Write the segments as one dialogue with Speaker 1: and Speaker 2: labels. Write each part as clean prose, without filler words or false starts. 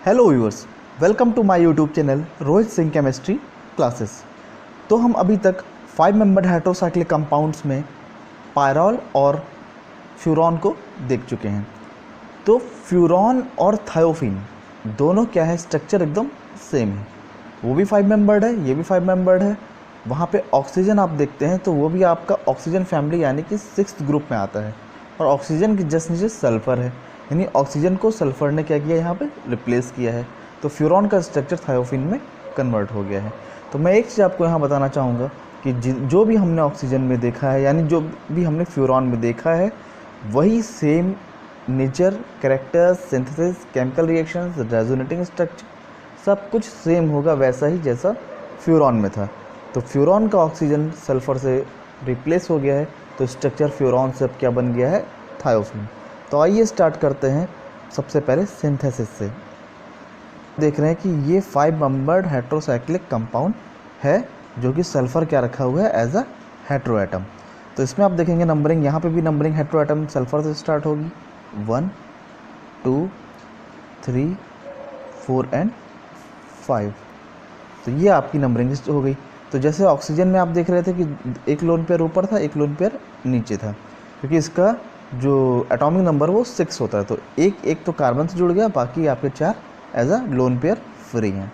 Speaker 1: Hello viewers, welcome to my YouTube channel Rohit Singh chemistry classes. तो हम अभी तक 5 मेंबर्ड हेटेरोसाइक्लिक कंपाउंड्स में पायरॉल और फ्यूरॉन को देख चुके हैं। तो फ्यूरॉन और थायोफिन दोनों क्या है, स्ट्रक्चर एकदम सेम है। वो भी 5 मेंबर्ड है, ये भी 5 मेंबर्ड है। वहाँ पे ऑक्सीजन आप देखते हैं तो वो भी आपका ऑक्सीजन फैमिली यानी कि 6th ग्रुप में आता है, और ऑक्सीजन के जस्ट नीचे सल्फ़र है, यानी ऑक्सीजन को सल्फ़र ने क्या किया, यहाँ पे रिप्लेस किया है। तो फ्यूरॉन का स्ट्रक्चर थायोफिन में कन्वर्ट हो गया है। तो मैं एक चीज़ आपको यहाँ बताना चाहूँगा कि जो भी हमने ऑक्सीजन में देखा है, यानी जो भी हमने फ्यूरॉन में देखा है, वही same nature, characters, synthesis, chemical reactions, resonating structure सब कुछ सेम होगा वैसा ही जैसा फ्यूरॉन में था। तो फ्यूरॉन का ऑक्सीजन सल्फ़र से रिप्लेस हो गया है, तो स्ट्रक्चर फ्यूरॉन से अब क्या बन गया है, थायोफिन। तो आइए स्टार्ट करते हैं सबसे पहले सिंथेसिस से। देख रहे हैं कि ये 5 मेंबर्ड हेटेरोसाइक्लिक कंपाउंड है जो कि सल्फ़र क्या रखा हुआ है एज अ हेटेरो एटम। तो इसमें आप देखेंगे नंबरिंग, यहाँ पे भी नंबरिंग हेटेरो एटम सल्फ़र से स्टार्ट होगी, 1 2 3 4 एंड 5। तो ये आपकी नंबरिंग लिस्ट हो गई। तो जैसे ऑक्सीजन में आप देख रहे थे कि एक लोन पेयर ऊपर था, एक लोन पेयर नीचे था, क्योंकि इसका जो एटॉमिक नंबर वो 6 होता है। तो एक तो कार्बन से जुड़ गया, बाकी आपके 4 as a lone pair free हैं।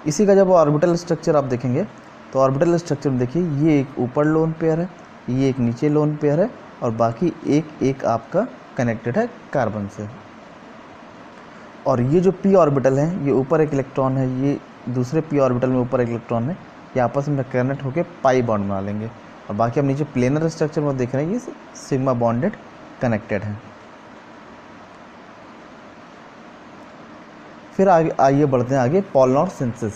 Speaker 1: इसी का जब ऑर्बिटल स्ट्रक्चर आप देखेंगे तो ऑर्बिटल स्ट्रक्चर में देखिए, ये एक ऊपर लोन पेयर है, ये एक नीचे लोन पेयर है, और बाकी एक आपका कनेक्टेड है कार्बन से। और ये जो पी ऑर्बिटल है, ये ऊपर एक इलेक्ट्रॉन है, ये दूसरे पी ऑर्बिटल में ऊपर एक इलेक्ट्रॉन है, ये आपस में कनेक्ट होकर पाई बॉन्ड बना लेंगे। और बाकी आप नीचे प्लेनर स्ट्रक्चर में देख रहे हैं, ये सिग्मा बॉन्डेड कनेक्टेड है। फिर आइए बढ़ते हैं आगे, पॉलनॉर सिंथेसिस।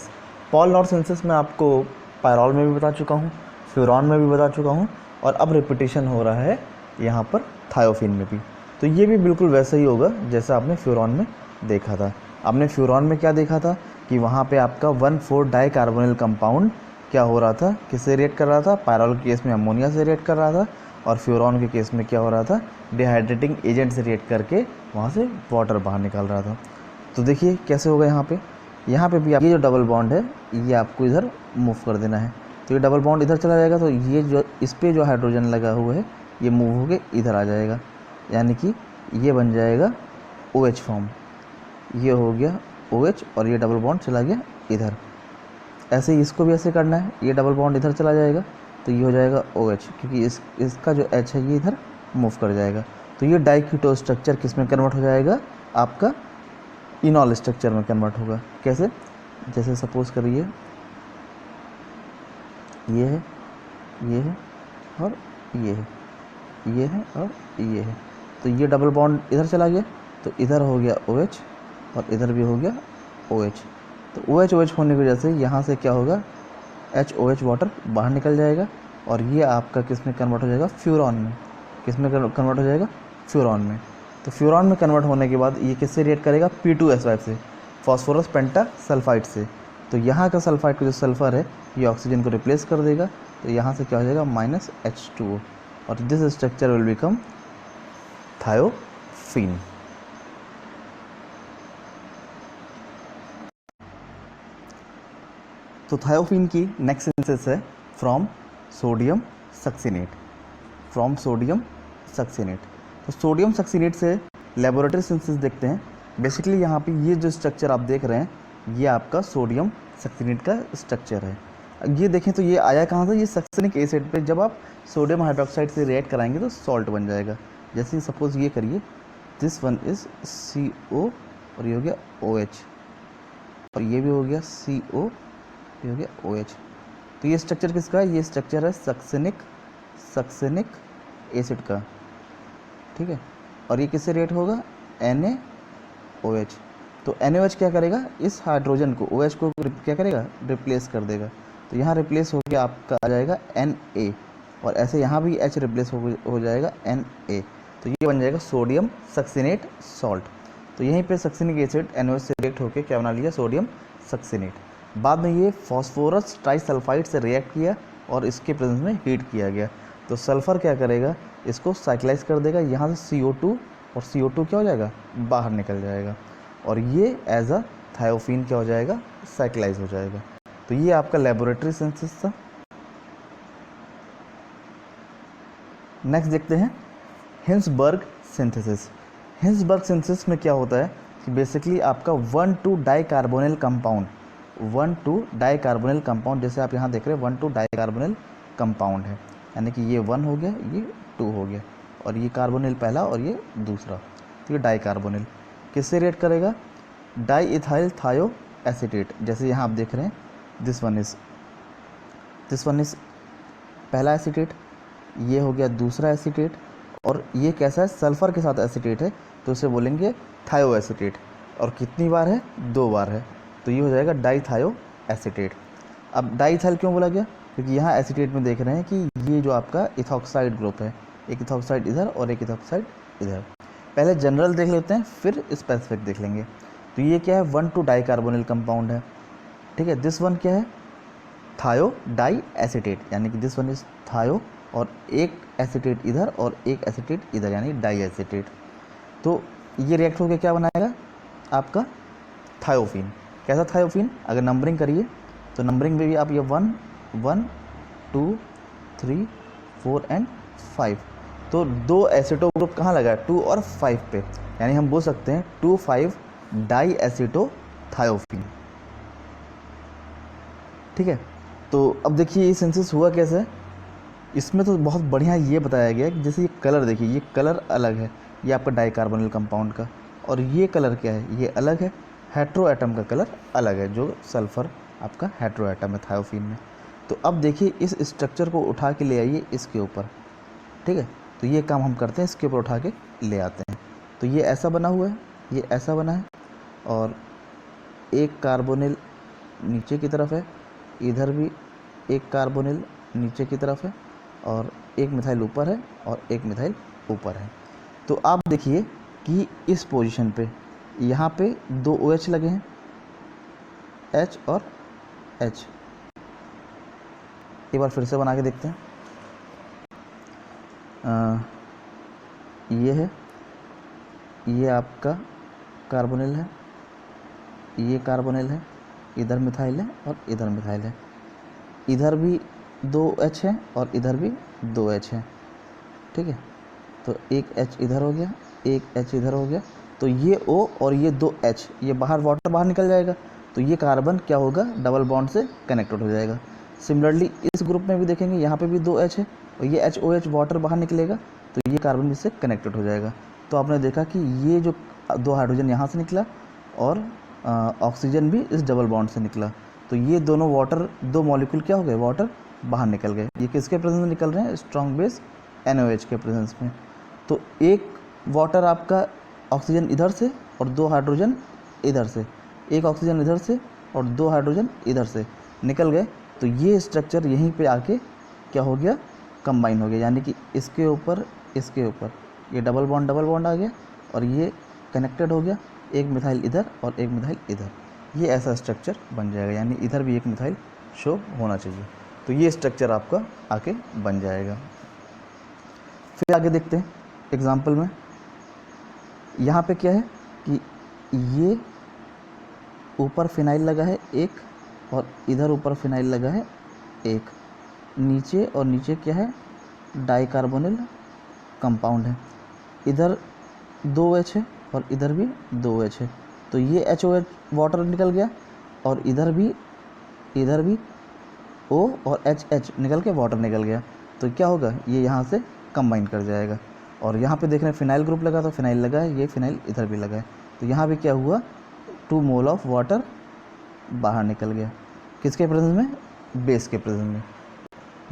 Speaker 1: पॉलनॉर सिंथेसिस में आपको पायरॉल में भी बता चुका हूँ, फ्यूरॉन में भी बता चुका हूँ, और अब रिपीटेशन हो रहा है यहाँ पर थायोफिन में भी। तो ये भी बिल्कुल वैसा ही होगा जैसा आपने फ्यूरॉन में देखा था। आपने फ्यूरॉन में क्या देखा था कि वहाँ पे आपका 1,4 डाइकार्बोनिल कंपाउंड क्या हो रहा था, किससे रिएक्ट कर रहा था, पायरॉल के केस में अमोनिया से रिएक्ट कर रहा था, और फ्यूरॉन के केस में क्या हो रहा था, डिहाइड्रेटिंग एजेंट से रिएक्ट करके वहाँ से वाटर बाहर निकाल रहा था। तो देखिए कैसे होगा यहाँ पे भी आप ये जो डबल बॉन्ड है ये आपको इधर मूव कर देना है। तो ये डबल बॉन्ड इधर चला जाएगा, तो ये जो इस पर जो हाइड्रोजन लगा हुआ है ये मूव होके इधर आ जाएगा, यानी कि ये बन जाएगा OH फॉर्म। ये हो गया OH, और ये डबल बॉन्ड चला गया इधर। ऐसे ही इसको भी ऐसे करना है, ये डबल बॉन्ड इधर चला जाएगा तो ये हो जाएगा OH, क्योंकि इसका जो H है ये इधर मूव कर जाएगा। तो ये डाइकीटो स्ट्रक्चर किस में कन्वर्ट हो जाएगा, आपका इनॉल स्ट्रक्चर में कन्वर्ट होगा। कैसे, जैसे सपोज करिए ये है, ये है और ये है, ये है और ये है। तो ये डबल बॉन्ड इधर चला गया, तो इधर हो गया OH और इधर भी हो गया OH। तो OH होने की वजह से यहाँ से क्या होगा, HOH वाटर बाहर निकल जाएगा, और ये आपका किस में कन्वर्ट हो जाएगा, फ्यूरॉन में। किस में कन्वर्ट हो जाएगा, फ्यूरॉन में। तो फ्यूरॉन में कन्वर्ट होने के बाद ये किससे रिएक्ट करेगा, P2SO5 से, फॉस्फोरस पेंटा सल्फाइड से। तो यहाँ का सल्फाइड का जो सल्फ़र है ये ऑक्सीजन को रिप्लेस कर देगा, तो यहाँ से क्या हो जाएगा, -H2O, और this structure will become thiophene. तो थायोफिन की नेक्स्ट सिंथेसिस है from sodium succinate. From sodium succinate. तो सोडियम सक्सिनेट से लेबोरेटरी सिंथेसिस देखते हैं। बेसिकली यहाँ पे ये जो स्ट्रक्चर आप देख रहे हैं ये आपका सोडियम सक्सिनेट का स्ट्रक्चर है। ये देखें तो ये आया कहाँ से, ये सक्सिनिक एसिड पे जब आप सोडियम हाइड्रोक्साइड से रिएक्ट कराएंगे तो सॉल्ट बन जाएगा। जैसे सपोज ये करिए, दिस वन इज CO और ये हो गया OH, और ये भी हो गया CO, ये हो गया OH। तो ये स्ट्रक्चर किसका है, ये स्ट्रक्चर है सक्सिनिक एसिड का, ठीक है। और ये किससे रिएक्ट होगा, NaOH। तो NaOH क्या करेगा, इस हाइड्रोजन को, OH को क्या करेगा, रिप्लेस कर देगा। तो यहाँ रिप्लेस हो गया आपका आ जाएगा Na, और ऐसे यहाँ भी H रिप्लेस हो जाएगा Na। तो ये बन जाएगा सोडियम सक्सिनेट सॉल्ट। तो यहीं पे सक्सिनिक एसिड NaOH से रिएक्ट होकर क्या बना लिया, सोडियम सक्सिनेट। बाद में ये फॉस्फोरस ट्राइसल्फाइड से रिएक्ट किया और इसके प्रेजेंस में हीट किया गया। तो सल्फ़र क्या करेगा, इसको साइक्लाइज कर देगा, यहाँ से CO2, और CO2 क्या हो जाएगा, बाहर निकल जाएगा, और ये एज अ थायोफीन क्या हो जाएगा, साइक्लाइज हो जाएगा। तो ये आपका लेबोरेटरी सिंथेसिस था। नेक्स्ट देखते हैं हिंसबर्ग सिंथेसिस। हिंसबर्ग सिंथेसिस में क्या होता है कि बेसिकली आपका 1,2 डाइकार्बोनिल कंपाउंड, 1,2 डाइकार्बोनिल कंपाउंड, जैसे आप यहाँ देख रहे हैं 1,2 डाइकार्बोनिल कंपाउंड है, यानी कि ये 1 हो गया, ये 2 हो गया, और ये कार्बोनिल पहला और ये दूसरा, तो ये डाइकार्बोनिल किससे रिएक्ट करेगा, डाई इथाइल थायो एसीटेट। जैसे यहाँ आप देख रहे हैं दिस वन इज पहला एसीटेट, ये हो गया दूसरा एसीटेट, और ये कैसा है, सल्फ़र के साथ एसीटेट है, तो उसे बोलेंगे थायो एसीटेट। और कितनी बार है, 2 बार है, तो ये हो जाएगा डाईथायो एसीटेट। अब डाईथाइल क्यों बोला गया, क्योंकि यहाँ एसीटेट में देख रहे हैं कि ये जो आपका इथॉक्साइड ग्रुप है, एक इथॉक्साइड इधर और एक इथॉक्साइड इधर। पहले जनरल देख लेते हैं, फिर स्पेसिफिक देख लेंगे। तो ये क्या है, 1,2 डाइकार्बोनिल कंपाउंड है, ठीक है। दिस वन क्या है, थायो डाई एसीटेट, यानी कि दिस वन इज थायो, और एक एसीटेट इधर और एक एसीटेट इधर, यानी डाई एसीटेट। तो ये रिएक्ट होकर क्या बनाएगा आपका थायोफीन। कैसा थायोफीन, अगर नंबरिंग करिए तो नंबरिंग में भी आप ये 1, 1, 2, 3, 4 एंड 5, तो 2 एसीटो ग्रुप कहाँ लगा है, 2 और 5 पे, यानी हम बोल सकते हैं 2,5 डाई एसीटो थायोफीन, ठीक है। तो अब देखिए ये सिंथेसिस हुआ कैसे, इसमें तो बहुत बढ़िया ये बताया गया है कि जैसे ये कलर देखिए, ये कलर अलग है, ये आपका डाइकार्बोनिल कंपाउंड का, और ये कलर क्या है, ये अलग है, हेट्रो एटम का कलर अलग है, जो सल्फ़र आपका हेट्रो एटम है थायोफीन में। तो अब देखिए इस स्ट्रक्चर को उठा के ले आइए इसके ऊपर, ठीक है। तो ये काम हम करते हैं, इसके ऊपर उठा के ले आते हैं। तो ये ऐसा बना हुआ है, ये ऐसा बना है, और एक कार्बोनिल नीचे की तरफ है, इधर भी एक कार्बोनिल नीचे की तरफ है, और एक मिथाइल ऊपर है और एक मिथाइल ऊपर है। तो आप देखिए कि इस पोजीशन पे यहाँ पे 2 OH लगे हैं, H और H। एक बार फिर से बना के देखते हैं। ये है, ये आपका कार्बोनिल है, ये कार्बोनिल है, इधर मिथाइल है और इधर मिथाइल है, इधर भी 2 H है और इधर भी 2 H है, ठीक है। तो एक H इधर हो गया, एक H इधर हो गया, तो ये O और ये 2 H, ये बाहर वाटर बाहर निकल जाएगा, तो ये कार्बन क्या होगा, डबल बॉन्ड से कनेक्टेड हो जाएगा। सिमिलरली इस ग्रुप में भी देखेंगे, यहाँ पे भी 2 H है और ये HOH वाटर बाहर निकलेगा, तो ये कार्बन भी इससे कनेक्टेड हो जाएगा। तो आपने देखा कि ये जो 2 हाइड्रोजन यहाँ से निकला और ऑक्सीजन भी इस डबल बॉन्ड से निकला, तो ये दोनों वाटर, 2 मॉलिक्यूल क्या हो गए, वाटर बाहर निकल गए। ये किसके प्रेजेंस में निकल रहे हैं, स्ट्रॉन्ग बेस NOH के प्रेजेंस में। तो एक वाटर आपका ऑक्सीजन इधर से और 2 हाइड्रोजन इधर से, एक ऑक्सीजन इधर से और 2 हाइड्रोजन इधर से निकल गए, तो ये स्ट्रक्चर यहीं पे आके क्या हो गया, कंबाइन हो गया, यानी कि इसके ऊपर ये डबल बॉन्ड आ गया और ये कनेक्टेड हो गया, एक मिथाइल इधर और एक मिथाइल इधर, ये ऐसा स्ट्रक्चर बन जाएगा, यानी इधर भी एक मिथाइल शो होना चाहिए। तो ये स्ट्रक्चर आपका आके बन जाएगा। फिर आगे देखते हैं एग्जाम्पल में, यहाँ पे क्या है कि ये ऊपर फिनाइल लगा है एक, और इधर ऊपर फिनाइल लगा है एक, नीचे और नीचे क्या है, डाइकार्बोनिल कंपाउंड है, इधर 2 H है और इधर भी 2 H है, तो ये HOH वाटर निकल गया, और इधर भी O और HH निकल के वाटर निकल गया, तो क्या होगा, ये यहाँ से कंबाइन कर जाएगा। और यहाँ पे देख रहे हैं फिनाइल ग्रुप लगा, तो फिनाइल लगा है, ये फिनाइल इधर भी लगा है, तो यहाँ भी क्या हुआ, 2 मोल ऑफ वाटर बाहर निकल गया, किसके प्रेजेंस में, बेस के प्रेजेंस में।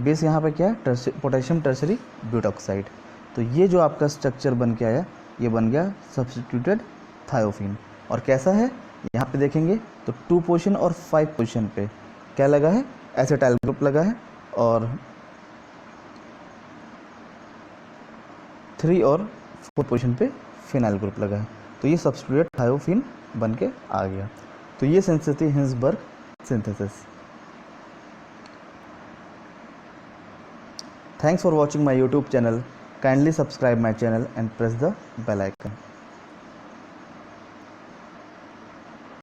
Speaker 1: बेस यहाँ पे क्या है, पोटेशियम टर्शरी ब्यूटॉक्साइड। तो ये जो आपका स्ट्रक्चर बन के आया, ये बन गया सब्स्टिट्यूटेड थायोफीन। और कैसा है, यहाँ पे देखेंगे तो 2 पोजीशन और 5 पोजीशन पे क्या लगा है, एसिटाइल ग्रुप लगा है, और 3 और 4 पोजीशन पे फिनाइल ग्रुप लगा है, तो ये सब्स्टिट्यूटेड थायोफीन बन के आ गया। तो ये सिंथेसिस थी Hinsberg synthesis. Thanks for watching my YouTube channel. Kindly subscribe my channel and press the bell icon.